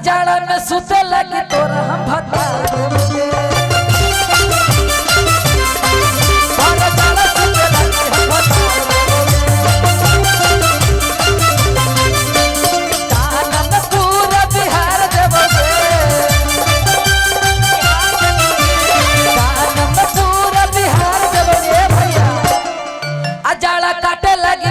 अजाड़ा में सुते लगी तोरा हम भता देबे अजाड़ा सुते लगी हम भता काटे लगी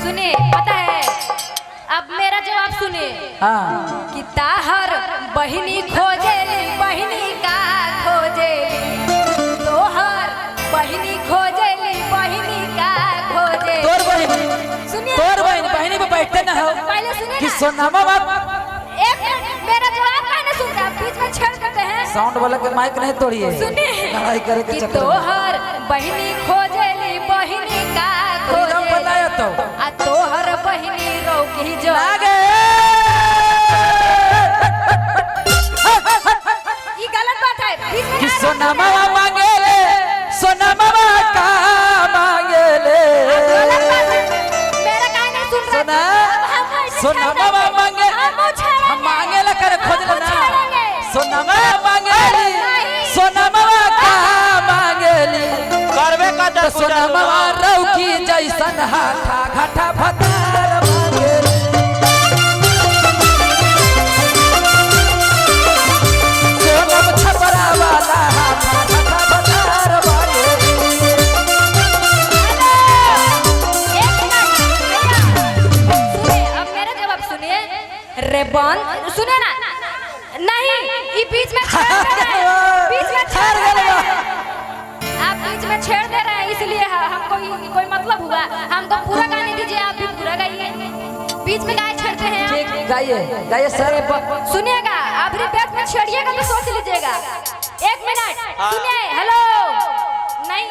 सुनिए, पता है अब मेरा जवाब सुनिए। कि ताहर बहिनी खोजेली बहिनी का खोजेली तोहर बहिनी खोजेली बहिनी का खोजेली तोर बहिनी सुनिए तोर बहिनी पे बैठते ना हो पहले सुनिए कि सोनामा बाप एक मिनट मेरा जवाब कहने सुनते हैं बीच में छेड़ करते हैं साउंड वाला के माइक नहीं तोड़िए सुनिए लड़ाई करे के कि चक्कर तोहर बहिनी खोजेली बहिनी का खोजेली बताया तो आ तोहर बहिनी रोकी जो लागे ये गलत बात है बीच में कि सोनामा मांगे ले सोनामा का मांगे ले गलत बात है मेरा काहे नहीं सुन रहा सोनामा मांगे हम मांगे ला करे खोज लेना सोनामा मांगे ली सोनामा का मांगे ली करबे का तो सोनामा रौकी जैसन हाथा घाटा भतार मांगे ली सोनम छपरा वाला हाथा घाटा भतार मांगे ली रे बंद सुने ना नहीं ये बीच में छेड़ दे रहे हैं बीच में छेड़ दे रहे हैं आप बीच में छेड़ दे रहे हैं इसलिए हमको कोई मतलब हुआ हमको पूरा गाने दीजिए आप भी पूरा गाइए बीच में गाय छेड़ते हैं ठीक गाइए गाइए सर सुनिएगा आप रिपीट में छेड़िएगा तो सोच लीजिएगा 1 मिनट सुनिए हेलो नहीं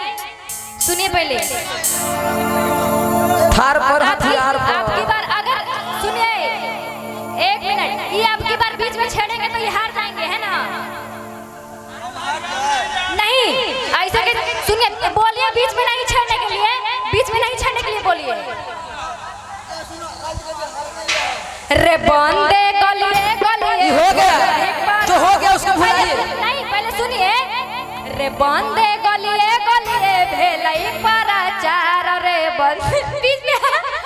सुनिए पहले थार पर हथियार आपकी बार अगर सुनिए 1 मिनट ये आपकी बार बीच में छेड़ेंगे तो ये हार जाएंगे है ना नहीं ऐसे के सुनिए बोलिए बीच में नहीं छेड़ने के लिए बीच में नहीं छेड़ने के लिए बोलिए रे बंदे गलिए गलिए हो गया जो हो गया उसको भूलिए नहीं पहले सुनिए रे बंदे गलिए गलिए भेलई पराचार रे बंद बीच में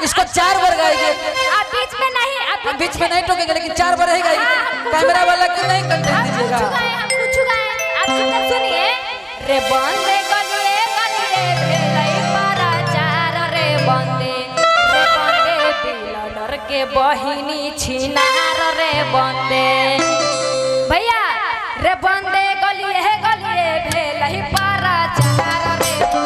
इसको 4 बार गाइए आप बीच में नहीं आप बीच में नहीं टोकेंगे लेकिन 4 बार ही गाइए कैमरा वाला की नहीं कंटेंट दीजिएगा हम कुछ गाए आप चुपचाप सुनिए रे बंदे गलिए गलिए भेलई पराचार रे बंदे बिलडर के बहिनी छिनार रे बंदे भैया रे बंदे गलिए गलिए भेलई पराचार रे तो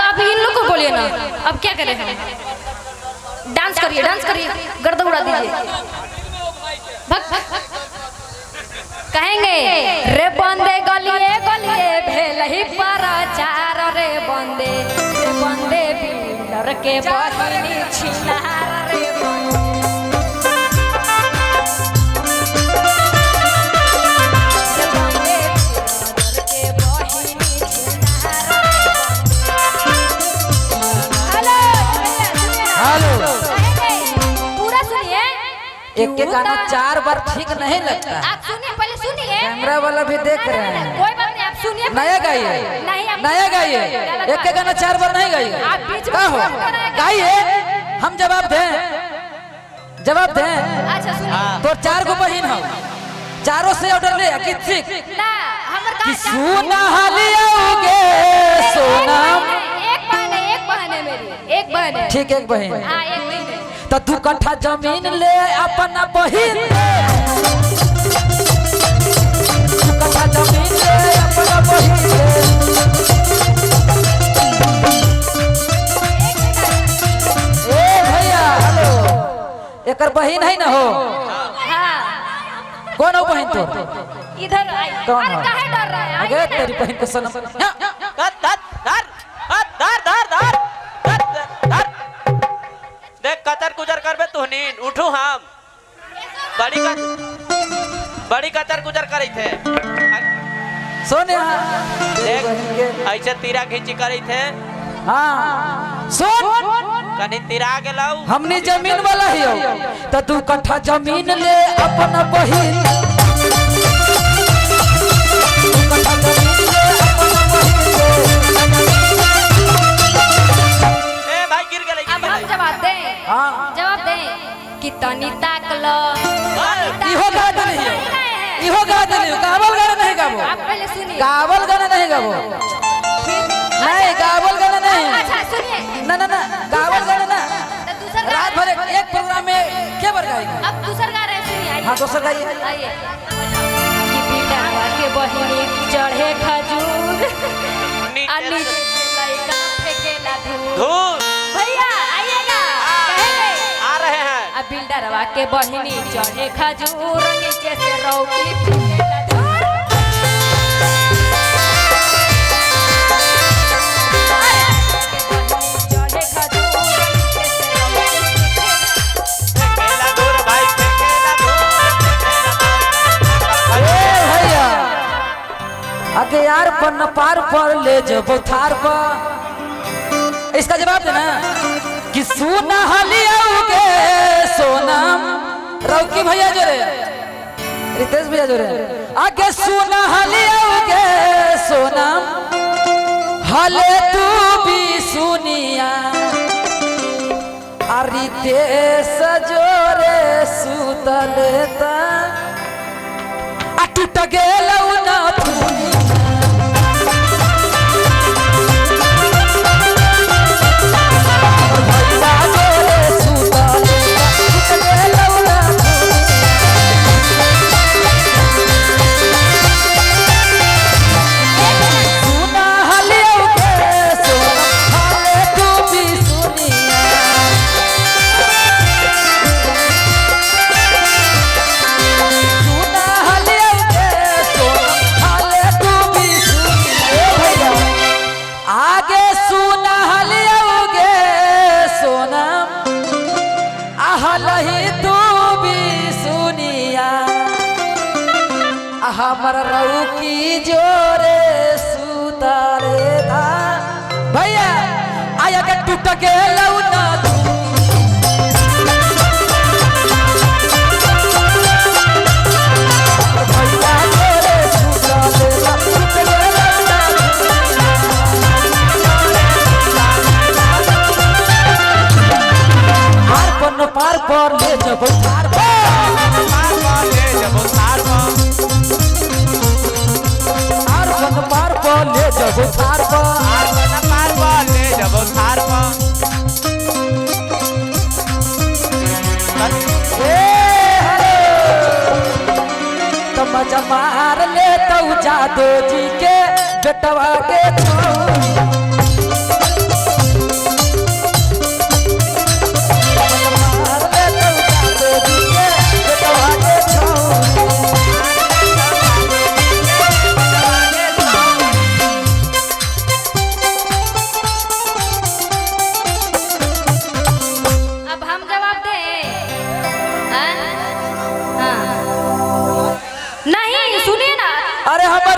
आप इन लोग को बोलिए ना अब क्या करें हम डांस करिए गर्द उड़ा दीजिए भग कहेंगे रे बंदे गलिए गलिए भेलही पराचार रे बंदे बिलडर के बहिनी छिनार रे पूरा सुनिए एक के गाना 4 बार ठीक नहीं लगता आप सुनिए पहले सुनिए कैमरा वाला भी देख रहे हैं कोई बात नहीं आप सुनिए नया गाइए नहीं आप नया गाइए एक के गाना 4 बार नहीं गाइए आप बीच में का हो गाइए हम जवाब दें अच्छा सुनिए तो 4 गो बहिन हो चारों से ऑर्डर ले किसी ना हमर का सोना हालियोगे सोना एक बहन है मेरी एक बहन है ठीक एक बहन हां एक बहन है तो 2 कट्ठा जमीन ले अपना बहिन 2 कट्ठा जमीन ले अपना बहिन ए भैया हेलो एकर बहन है ना हो? हाँ कौन हो बहन तो? इधर आई। कौन अरे हो? काहे डर रहा है? अगे आइए ना। तेरी बहन को सनम। धर धर धर धर धर धर धर धर धर देख कतर कुचर करबे तू नींद उठू हम बड़ी कतर कुचर करी थे सुन यहाँ देख ऐसे तीरा खींची करी थे हाँ सुन कहीं तीरा के लाऊ हमने जमीन वाला ही हो तो 2 कट्ठा जमीन ले अपना बहिन 2 कट्ठा जमीन ले अपना बहिन ए भाई गिर गए अब हम जवाब दें। हाँ जवाब दें कि तनी ताक लो। इहो गा देली हो इहो गा देली हो गावल गाना नहीं गाबो आप पहले सुनिए। गावल गाना नहीं गाबो नहीं गावल गाना नहीं अच्छा सुनिए। ना ना ना गावल गाना ना तो दूसरा गा रात भर एक प्रोग्राम में क्या बार गाएगी अब दूसरा गा रहे हैं, सुनिए आइए। हाँ दूसरा गाइए आइए कि पीटरवा के बहिनी चढ़े खजूर अन्नी लइका फेंकेला धूल। धूल भैया आइएगा कहेंगे आ रहे हैं अब बिल्डरवा के बहिनी चढ़े खजूर नीचे से रौकी फेंकेला धूल। चढ़े खजूर नीचे से रौकी फेंकेला धूल भाई फेंकेला धूल भैया आगे यार पर न पार पर ले जब थार पर इसका जवाब देना कि सोना हलियाओगे सोनम रौकी भैया जो रे रितेश भैया जो रे आगे सोना हलियाओगे सोनम हले तू भी सुनिया रितेश जो रे सुतलेता टूट गेल ना हमर रौकी जोरे सुतारे था भैया आया के टूट गेल ना भैया जोरे सुतारे था टूट गेल ना हार पन पार पर ले जब थार ले जब थार पार पर ले जब थार ले जब थार तो मजा मार ले तो जादो जी के बेटवा के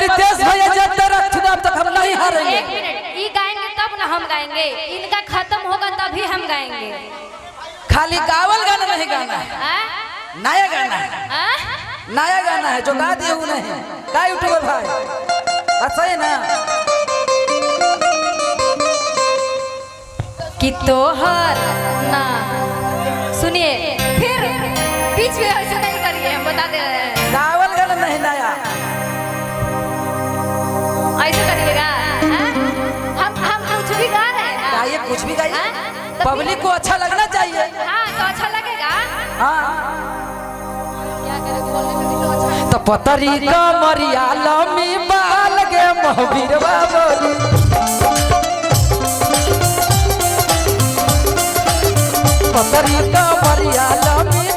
रितेश भैया जब तक हम नहीं हारेंगे। एक मिनट ये गाएंगे तब ना हम गाएंगे, इनका खत्म होगा तभी हम गाएंगे। खाली गावल गाना नहीं गाना है, नया गाना है, नया गाना है जो गा दिए वो नहीं का यूट्यूबर भाई अच्छा है ना कि तोहर ना सुनिए फिर बीच में ऐसे नहीं करिए, हम बता दे रहे हैं गावल गाना नहीं नया ऐसे करिएगा। हम कुछ भी गा रहे हैं, गाइए कुछ भी गाइए, पब्लिक को अच्छा लगना चाहिए। हाँ तो अच्छा लगेगा। हाँ क्या करेंगे बोलने में भी तो अच्छा तो पतरी कमरिया लम्बी बाल के महावीर बाबोली पतरी कमरिया लम्बी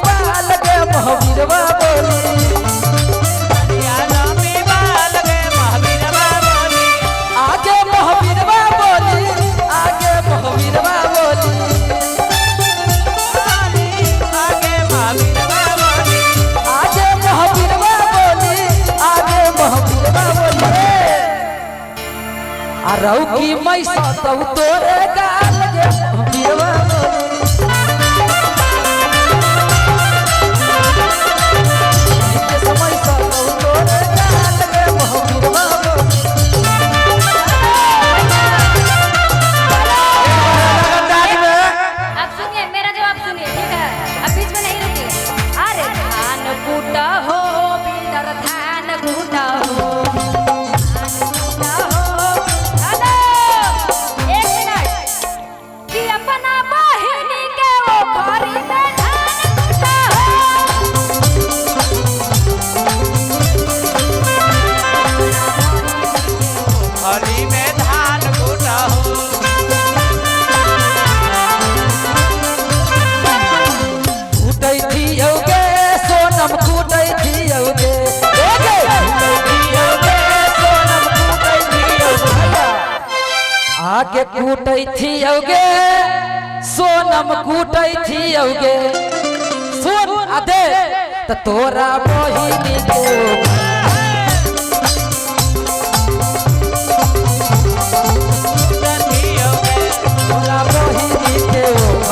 रहू की मैसा तब तोरे गाल गे बिरवा के समय सा तब तोरे गाल गे बिरवा अब सुनिए मेरा जवाब सुनिए ठीक है अब बीच में नहीं रुकिए अरे धान कूटा हो बिंदर धान कूटा हो कि अपना बहिनी के वो घरी में धान कूटा हरी में धान कूटा हो कूटै थियोगे सोनम कूटै थियोगे आगे कूटै थियोगे सोनम कूटै थियोगे सुन आदे त तोरा बहिनी के तोरा बहिनी के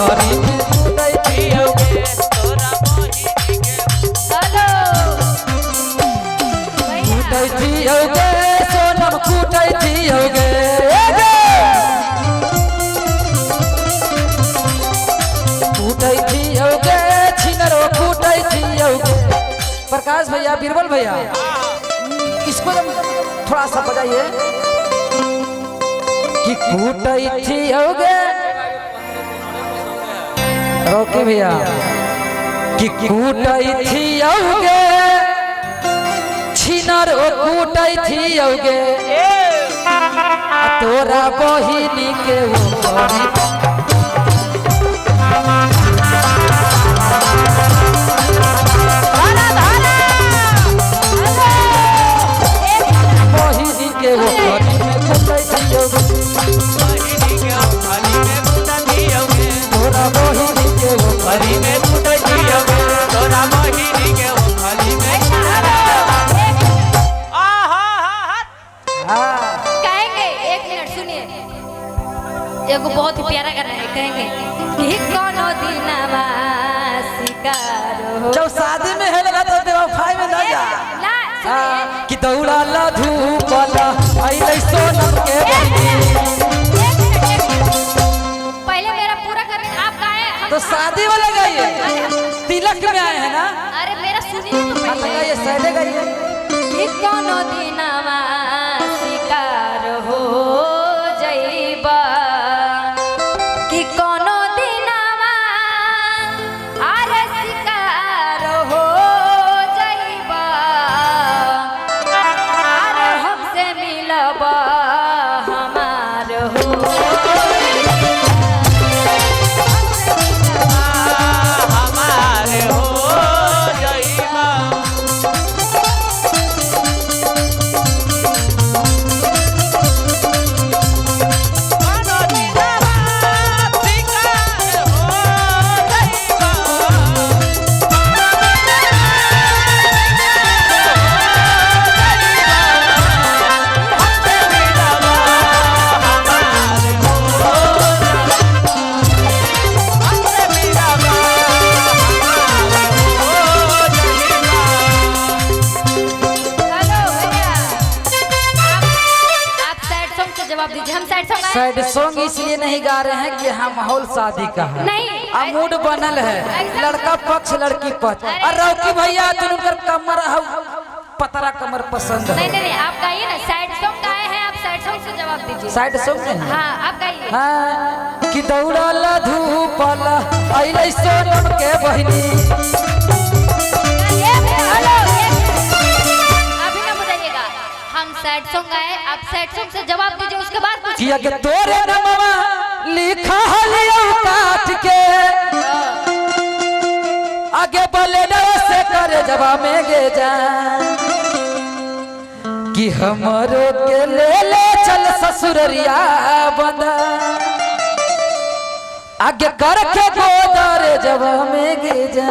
घरी में कूटै थियोगे हेलो कूटै थियोगे सोनम कूटै थियोगे कूटै थियोगे छिनरो कूटै थियोगे प्रकाश भैया बीरबल भैया इसको थोड़ा सा बजाइए कि कूटै थियोगे रोके भैया कि कूटै थियोगे छिनरो कूटै थियोगे तोरा बहिनी के वो घरी बहिनी के वो घरी में कूटै थियोगे तोरा बहिनी के वो घरी में कूटै थियोगे कहेंगे एक मिनट सुनिए एगो बहुत ही प्यारा गाना है कहेंगे कि कोनो दिनमा शिकार हो जब शादी में है लगा तो बेवफाई में ना जा ना सुनिए कि दौड़ा ला धूपला आइले सोनम के पहले मेरा पूरा कर आप गाए तो शादी वाला गाइए तिलक में आए हैं ना अरे मेरा सुनिए तो हाँ, तो पहले गाइए साइडे गाइए कि कोनो दिनमा शिकार हो जइबा कि कोनो दिनमा अरे शिकार हो जइबा अरे हमसे मिलबा हमार हो हमारे हो जाइबा सैड सॉन्ग इसलिए नहीं गा रहे हैं कि हम माहौल शादी का है नहीं, अब मूड बनल है ऐसा- लड़का पक्ष लड़की पक्ष अरे- और रौकी भैया तुनकर कमर पतरा कमर पसंद नहीं है नहीं नहीं आप गाइए ना साइड सॉन्ग गाए हैं आप साइड सॉन्ग से जवाब दीजिए साइड सॉन्ग नहीं हाँ आप गाइए हाँ कि दौड़ला धूपला आइले सोनम के बहिनी हेलो अभी ना बुझाइएगा हम सैड सॉन्ग गाए आप सैड सॉन्ग से जवाब दीजिए उसके बाद कुछ किया के तोरे नमवा लिखा हलियो काट के आगे बले से करे जवाब में गे जा कि हमरो के ले चल ससुररिया बंदा आगे करके गोदर जवाब में गे जा